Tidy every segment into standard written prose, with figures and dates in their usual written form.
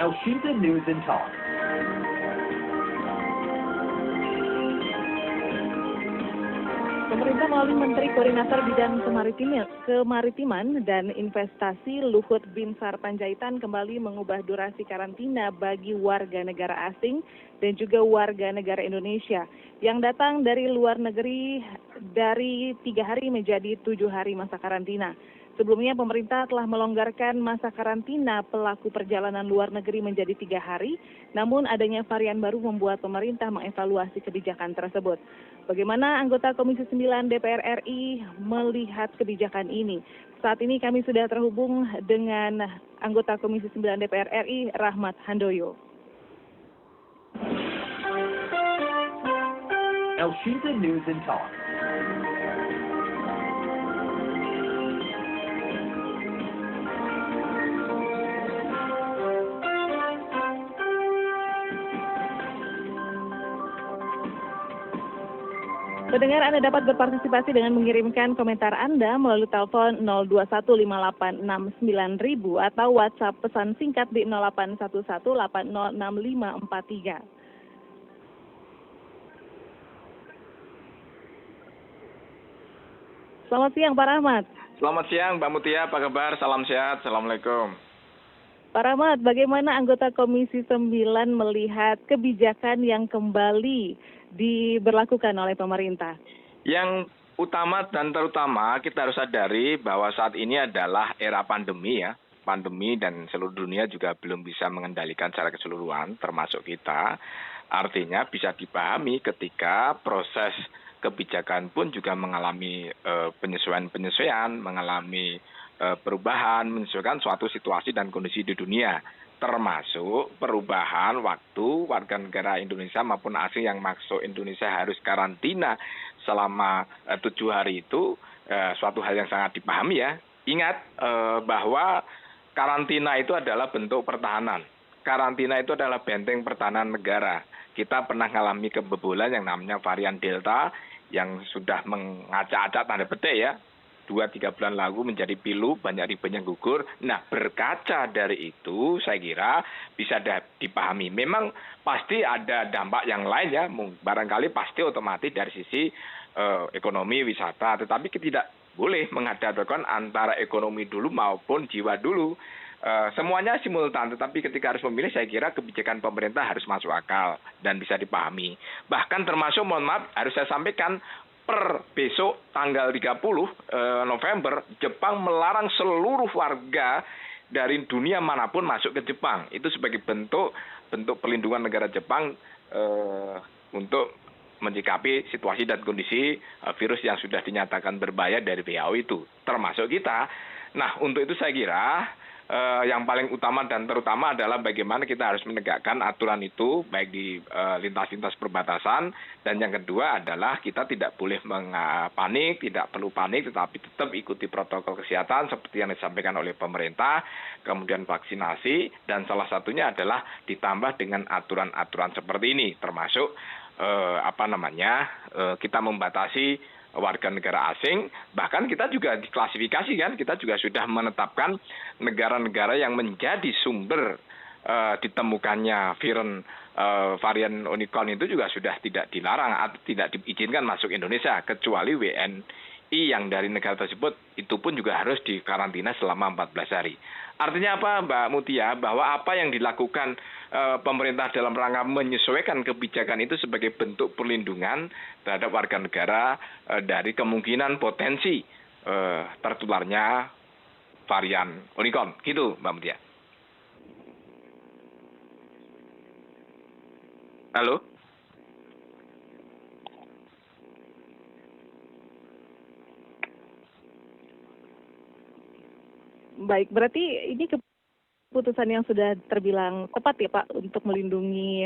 Elshinta News and Talk. Pemerintah melalui Menteri Koordinator Bidang Kemaritiman dan Investasi Luhut Binsar Panjaitan kembali mengubah durasi karantina bagi warga negara asing dan juga warga negara Indonesia yang datang dari luar negeri dari 3 hari menjadi 7 hari masa karantina. Sebelumnya pemerintah telah melonggarkan masa karantina pelaku perjalanan luar negeri menjadi 3 hari, namun adanya varian baru membuat pemerintah mengevaluasi kebijakan tersebut. Bagaimana anggota Komisi 9 DPR RI melihat kebijakan ini? Saat ini kami sudah terhubung dengan anggota Komisi 9 DPR RI, Rahmat Handoyo. Elshinta News and Talk. Pendengar, Anda dapat berpartisipasi dengan mengirimkan komentar Anda melalui telepon 0215869.000 atau WhatsApp pesan singkat di 0811806543. Selamat siang, Pak Rahmat. Selamat siang, Mbak Mutia. Apa kabar? Salam sehat. Assalamualaikum. Pak Rahmat, bagaimana anggota Komisi 9 melihat kebijakan yang kembali diberlakukan oleh pemerintah? Yang utama dan terutama kita harus sadari bahwa saat ini adalah era pandemi ya. Pandemi dan seluruh dunia juga belum bisa mengendalikan secara keseluruhan, termasuk kita. Artinya bisa dipahami ketika proses kebijakan pun juga mengalami penyesuaian-penyesuaian, mengalami perubahan, menyesuaikan suatu situasi dan kondisi di dunia. Termasuk perubahan waktu warga negara Indonesia maupun asing yang masuk Indonesia harus karantina selama 7 hari itu suatu hal yang sangat dipahami ya. Ingat bahwa karantina itu adalah bentuk pertahanan. Karantina itu adalah benteng pertahanan negara. Kita pernah mengalami kebobolan yang namanya varian Delta yang sudah mengacak-acak tanda petik ya. 2-3 bulan lalu menjadi pilu, banyak ribuan yang gugur. Nah, berkaca dari itu, saya kira bisa dipahami. Memang pasti ada dampak yang lain ya, barangkali pasti otomatis dari sisi ekonomi, wisata. Tetapi kita tidak boleh menghadapkan antara ekonomi dulu maupun jiwa dulu. Semuanya simultan, tetapi ketika harus memilih, saya kira kebijakan pemerintah harus masuk akal dan bisa dipahami. Bahkan termasuk, mohon maaf, harus saya sampaikan, per besok tanggal 30 November, Jepang melarang seluruh warga dari dunia manapun masuk ke Jepang. Itu sebagai bentuk perlindungan negara Jepang untuk menyikapi situasi dan kondisi virus yang sudah dinyatakan berbahaya dari WHO itu, termasuk kita. Nah, untuk itu saya kira yang paling utama dan terutama adalah bagaimana kita harus menegakkan aturan itu baik di lintas-lintas perbatasan, dan yang kedua adalah kita tidak boleh panik, tidak perlu panik, tetapi tetap ikuti protokol kesehatan seperti yang disampaikan oleh pemerintah, kemudian vaksinasi, dan salah satunya adalah ditambah dengan aturan-aturan seperti ini, termasuk kita membatasi warga negara asing, bahkan kita juga diklasifikasi kan, kita juga sudah menetapkan negara-negara yang menjadi sumber ditemukannya varian Omicron itu juga sudah tidak dilarang atau tidak diizinkan masuk Indonesia, kecuali WNI yang dari negara tersebut itu pun juga harus dikarantina selama 14 hari. Artinya apa, Mbak Mutia? Bahwa apa yang dilakukan pemerintah dalam rangka menyesuaikan kebijakan itu sebagai bentuk perlindungan terhadap warga negara dari kemungkinan potensi tertularnya varian Omicron. Gitu, Mbak Mutia. Halo? Baik, berarti ini keputusan yang sudah terbilang tepat ya Pak untuk melindungi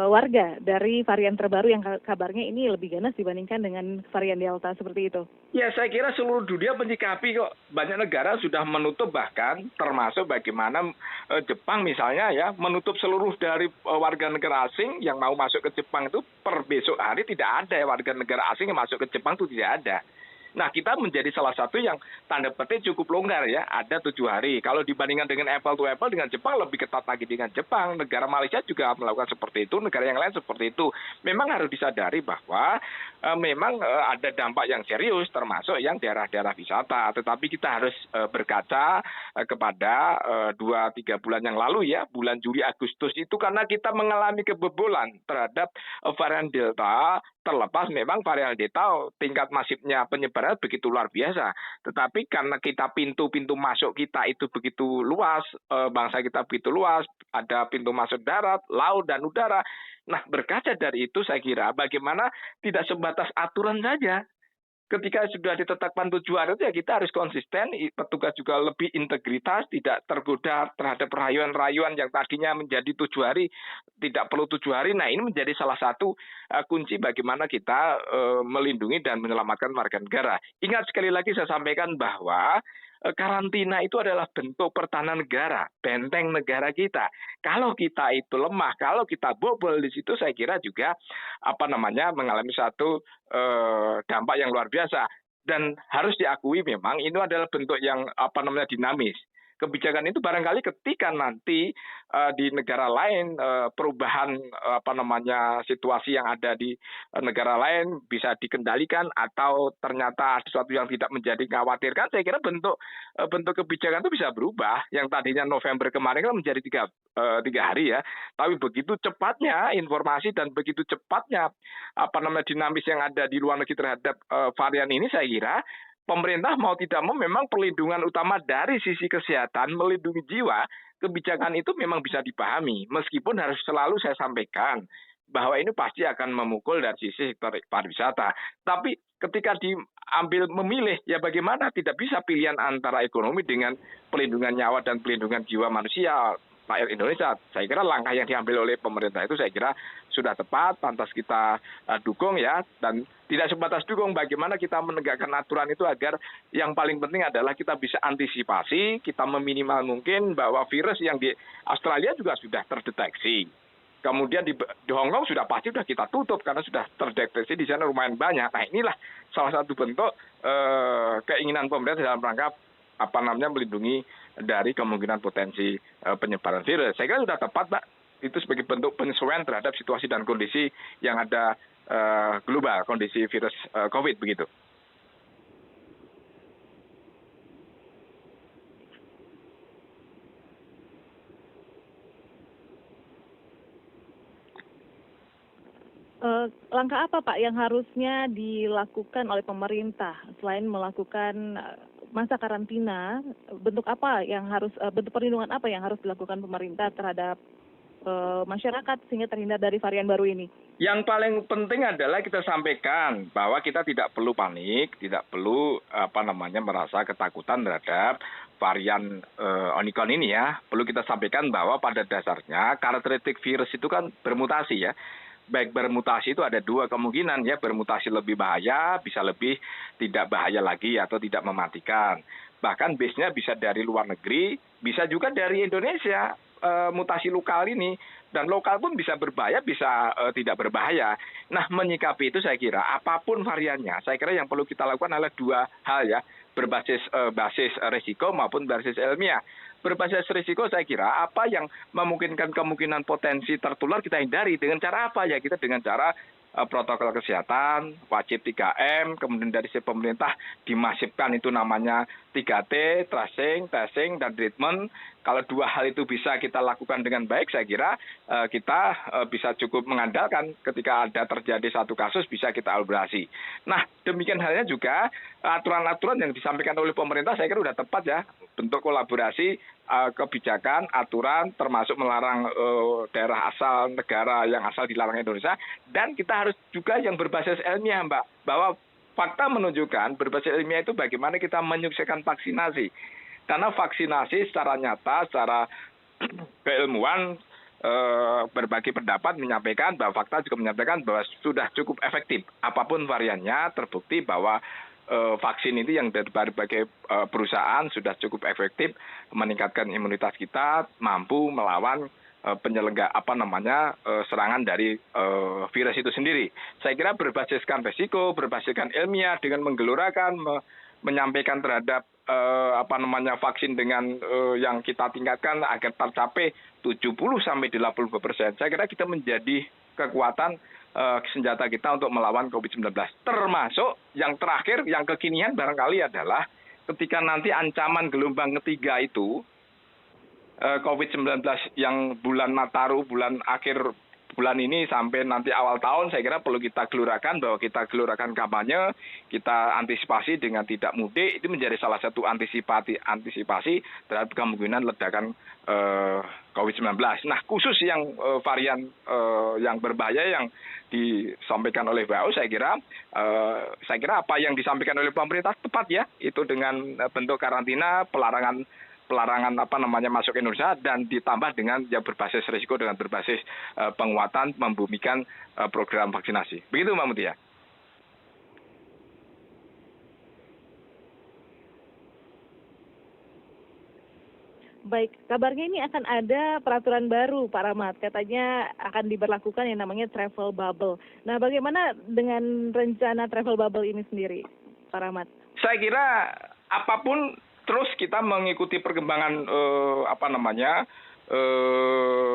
warga dari varian terbaru yang kabarnya ini lebih ganas dibandingkan dengan varian Delta seperti itu. Ya, saya kira seluruh dunia menyikapi kok. Banyak negara sudah menutup, bahkan termasuk bagaimana Jepang misalnya ya, menutup seluruh dari warga negara asing yang mau masuk ke Jepang itu per besok hari tidak ada ya warga negara asing yang masuk ke Jepang itu tidak ada. Nah, kita menjadi salah satu yang tanda petik cukup longgar ya, ada 7 hari. Kalau dibandingkan dengan apple to apple dengan Jepang lebih ketat lagi dengan Jepang. Negara Malaysia juga melakukan seperti itu, negara yang lain seperti itu. Memang harus disadari bahwa memang ada dampak yang serius termasuk yang daerah-daerah wisata. Tetapi kita harus berkaca kepada 2-3 bulan yang lalu ya, bulan Juli Agustus itu karena kita mengalami kebobolan terhadap varian Delta. Terlepas memang varian Delta tingkat masifnya penyebaran begitu luar biasa. Tetapi karena kita pintu-pintu masuk kita itu begitu luas, bangsa kita begitu luas, ada pintu masuk darat, laut, dan udara. Nah, berkaca dari itu saya kira bagaimana tidak sebatas aturan saja. Ketika sudah ditetapkan 7 hari itu ya kita harus konsisten, petugas juga lebih integritas, tidak tergoda terhadap rayuan-rayuan yang tadinya menjadi 7 hari, tidak perlu 7 hari. Nah, ini menjadi salah satu kunci bagaimana kita melindungi dan menyelamatkan warga negara. Ingat sekali lagi saya sampaikan bahwa karantina itu adalah bentuk pertahanan negara, benteng negara kita. Kalau kita itu lemah, kalau kita bobol di situ, saya kira juga mengalami satu dampak yang luar biasa. Dan harus diakui memang ini adalah bentuk yang dinamis. Kebijakan itu barangkali ketika nanti di negara lain perubahan situasi yang ada di negara lain bisa dikendalikan atau ternyata ada sesuatu yang tidak menjadi khawatirkan, saya kira bentuk kebijakan itu bisa berubah. Yang tadinya November kemarin kan menjadi 3 hari ya, tapi begitu cepatnya informasi dan begitu cepatnya dinamis yang ada di luar negeri terhadap varian ini, saya kira pemerintah mau tidak mau memang perlindungan utama dari sisi kesehatan, melindungi jiwa, kebijakan itu memang bisa dipahami. Meskipun harus selalu saya sampaikan bahwa ini pasti akan memukul dari sisi sektor pariwisata. Tapi ketika diambil memilih, ya bagaimana tidak bisa pilihan antara ekonomi dengan pelindungan nyawa dan pelindungan jiwa manusia rakyat Indonesia. Saya kira langkah yang diambil oleh pemerintah itu saya kira sudah tepat, pantas kita dukung ya, dan tidak sebatas dukung, bagaimana kita menegakkan aturan itu agar yang paling penting adalah kita bisa antisipasi, kita meminimal mungkin bahwa virus yang di Australia juga sudah terdeteksi. Kemudian di Hong Kong sudah pasti sudah kita tutup karena sudah terdeteksi di sana lumayan banyak. Nah, inilah salah satu bentuk keinginan pemerintah dalam rangka melindungi dari kemungkinan potensi penyebaran virus. Saya kira sudah tepat, Pak. Itu sebagai bentuk penyesuaian terhadap situasi dan kondisi yang ada global, kondisi virus COVID begitu. Langkah apa Pak yang harusnya dilakukan oleh pemerintah selain melakukan masa karantina? Bentuk perlindungan apa yang harus dilakukan pemerintah terhadap masyarakat sehingga terhindar dari varian baru ini? Yang paling penting adalah kita sampaikan bahwa kita tidak perlu panik, tidak perlu merasa ketakutan terhadap varian Omicron ini ya. Perlu kita sampaikan bahwa pada dasarnya karakteristik virus itu kan bermutasi ya. Baik bermutasi itu ada 2 kemungkinan ya, bermutasi lebih bahaya, bisa lebih tidak bahaya lagi atau tidak mematikan. Bahkan base-nya bisa dari luar negeri, bisa juga dari Indonesia. Mutasi lokal ini, dan lokal pun bisa berbahaya, bisa tidak berbahaya. Nah, menyikapi itu saya kira apapun variannya, saya kira yang perlu kita lakukan adalah 2 hal ya, berbasis basis risiko maupun basis ilmiah. Berbasis risiko saya kira apa yang memungkinkan kemungkinan potensi tertular kita hindari. Dengan cara apa ya? Kita dengan cara protokol kesehatan, wajib 3M, kemudian dari sisi pemerintah dimasifkan itu namanya 3T, tracing, testing, dan treatment. Kalau 2 hal itu bisa kita lakukan dengan baik, saya kira kita bisa cukup mengandalkan ketika ada terjadi satu kasus bisa kita elaborasi. Nah, demikian halnya juga aturan-aturan yang disampaikan oleh pemerintah saya kira sudah tepat ya, bentuk kolaborasi kebijakan, aturan, termasuk melarang daerah asal, negara yang asal dilarang Indonesia, dan kita harus juga yang berbasis ilmiah, Mbak, bahwa fakta menunjukkan berbasis ilmiah itu bagaimana kita menyukseskan vaksinasi. Karena vaksinasi secara nyata, secara keilmuan, berbagai pendapat menyampaikan bahwa fakta juga menyampaikan bahwa sudah cukup efektif. Apapun variannya, terbukti bahwa vaksin itu yang dari berbagai perusahaan sudah cukup efektif meningkatkan imunitas kita, mampu melawan serangan dari virus itu sendiri. Saya kira berbasiskan resiko, berbasiskan ilmiah dengan menggelurakan, menyampaikan terhadap vaksin dengan yang kita tingkatkan agar tercapai 70-80%. Saya kira kita menjadi kekuatan senjata kita untuk melawan COVID-19. Termasuk yang terakhir, yang kekinian barangkali adalah ketika nanti ancaman gelombang ketiga itu, COVID-19 yang bulan Nataru, bulan akhir bulan ini sampai nanti awal tahun, saya kira perlu kita gelurakan bahwa kita gelurakan kampanye, kita antisipasi dengan tidak mudik, itu menjadi salah satu antisipasi terhadap kemungkinan ledakan COVID-19. Nah, khusus yang varian yang berbahaya yang disampaikan oleh WHO, saya kira apa yang disampaikan oleh pemerintah tepat ya, itu dengan bentuk karantina, pelarangan masuk Indonesia dan ditambah dengan yang berbasis risiko dengan berbasis penguatan membumikan program vaksinasi. Begitu Mbak Mutia. Baik, kabarnya ini akan ada peraturan baru Pak Rahmat, katanya akan diberlakukan yang namanya travel bubble. Nah, bagaimana dengan rencana travel bubble ini sendiri Pak Rahmat? Saya kira apapun terus kita mengikuti perkembangan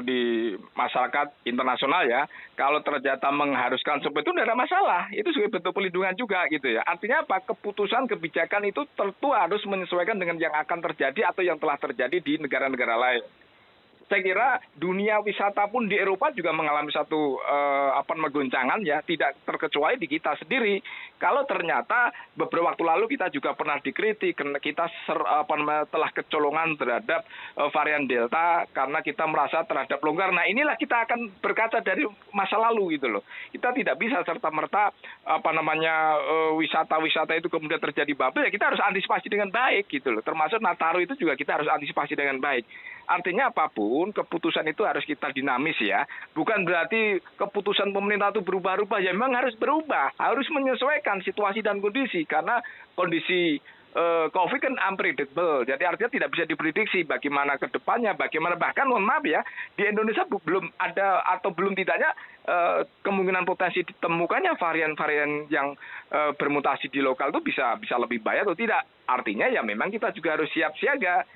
di masyarakat internasional ya. Kalau ternyata mengharuskan seperti itu tidak ada masalah. Itu sebagai bentuk pelindungan juga gitu ya. Artinya apa? Keputusan kebijakan itu tentu harus menyesuaikan dengan yang akan terjadi atau yang telah terjadi di negara-negara lain. Saya kira dunia wisata pun di Eropa juga mengalami satu goncangan ya, tidak terkecuali di kita sendiri. Kalau ternyata beberapa waktu lalu kita juga pernah dikritik, kita telah kecolongan terhadap varian Delta karena kita merasa terhadap longgar. Nah, inilah kita akan berkaca dari masa lalu gitu loh. Kita tidak bisa serta-merta wisata-wisata itu kemudian terjadi bubble, ya kita harus antisipasi dengan baik gitu loh. Termasuk Nataru itu juga kita harus antisipasi dengan baik. Artinya apapun, keputusan itu harus kita dinamis ya. Bukan berarti keputusan pemerintah itu berubah-ubah. Ya memang harus berubah. Harus menyesuaikan situasi dan kondisi. Karena kondisi COVID kan unpredictable. Jadi artinya tidak bisa diprediksi bagaimana ke depannya. Bagaimana bahkan, mohon maaf ya, di Indonesia belum ada atau belum tidaknya kemungkinan potensi ditemukannya varian-varian yang bermutasi di lokal itu bisa lebih bahaya atau tidak. Artinya ya memang kita juga harus siap siaga.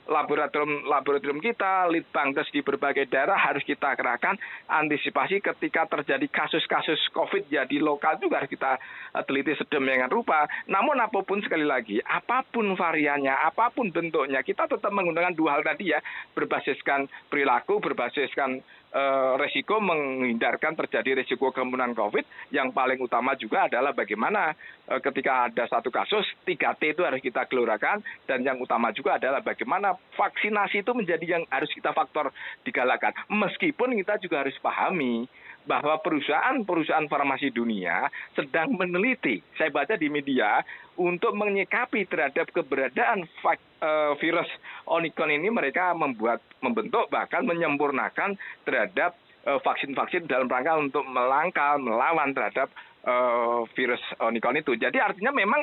Laboratorium kita, litbangkes di berbagai daerah harus kita kerahkan, antisipasi ketika terjadi kasus-kasus COVID ya di lokal juga harus kita teliti sedemikian rupa. Namun apapun, sekali lagi, apapun variannya, apapun bentuknya, kita tetap menggunakan dua hal tadi ya, berbasiskan perilaku, berbasiskan resiko, menghindarkan terjadi risiko kerumunan COVID. Yang paling utama juga adalah bagaimana ketika ada satu kasus, 3T itu harus kita gelurakan, dan yang utama juga adalah bagaimana vaksinasi itu menjadi yang harus kita faktor digalakkan. Meskipun kita juga harus pahami bahwa perusahaan farmasi dunia sedang meneliti, saya baca di media, untuk menyikapi terhadap keberadaan virus Omicron ini. Mereka membentuk bahkan menyempurnakan terhadap vaksin-vaksin dalam rangka untuk melawan terhadap virus Omicron itu. Jadi artinya memang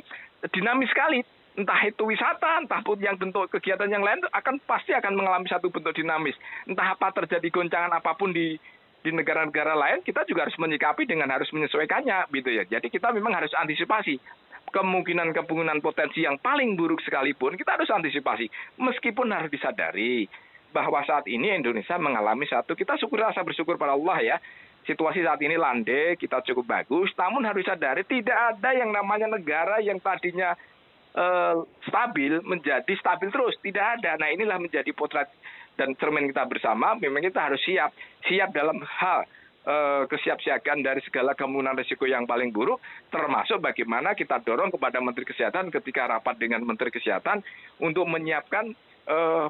dinamis sekali. Entah itu wisata, entah pun yang bentuk kegiatan yang lain pasti akan mengalami satu bentuk dinamis. Entah apa terjadi goncangan apapun di negara-negara lain, kita juga harus menyikapi dengan harus menyesuaikannya gitu ya. Jadi kita memang harus antisipasi kemungkinan potensi yang paling buruk sekalipun, kita harus antisipasi. Meskipun harus disadari bahwa saat ini Indonesia mengalami kita bersyukur pada Allah ya. Situasi saat ini landai, kita cukup bagus, namun harus sadari tidak ada yang namanya negara yang tadinya stabil menjadi stabil terus, tidak ada. Nah, inilah menjadi potret dan cermin kita bersama. Memang kita harus siap dalam hal kesiapsiagaan dari segala kemungkinan risiko yang paling buruk, termasuk bagaimana kita dorong kepada Menteri Kesehatan ketika rapat dengan Menteri Kesehatan untuk menyiapkan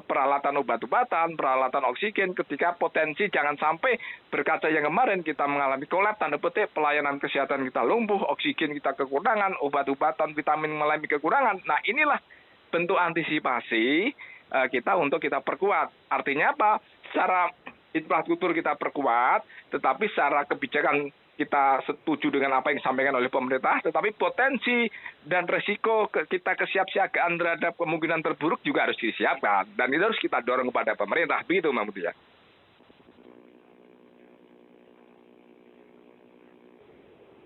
peralatan obat-obatan, peralatan oksigen ketika potensi jangan sampai berkaca yang kemarin kita mengalami kolaps, tanda petik pelayanan kesehatan kita lumpuh, oksigen kita kekurangan, obat-obatan, vitamin mengalami kekurangan. Nah, inilah bentuk antisipasi kita untuk kita perkuat. Artinya apa? Secara infrastruktur kita perkuat, tetapi secara kebijakan kita setuju dengan apa yang disampaikan oleh pemerintah, tetapi potensi dan resiko kita kesiapsiagaan terhadap kemungkinan terburuk juga harus disiapkan. Dan itu harus kita dorong kepada pemerintah. Begitu, Mbak Mutia.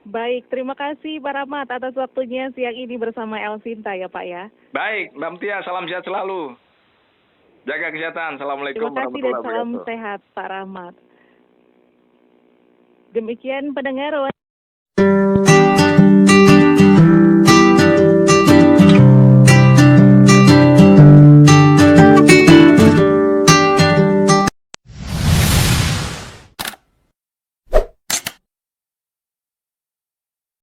Baik, terima kasih Pak Rahmat atas waktunya siang ini bersama Elsinta ya Pak ya. Baik, Mbak Mutia, salam sehat selalu. Jaga kesehatan. Assalamualaikum Terima kasih dan salam sehat Pak Rahmat. Demikian pendengar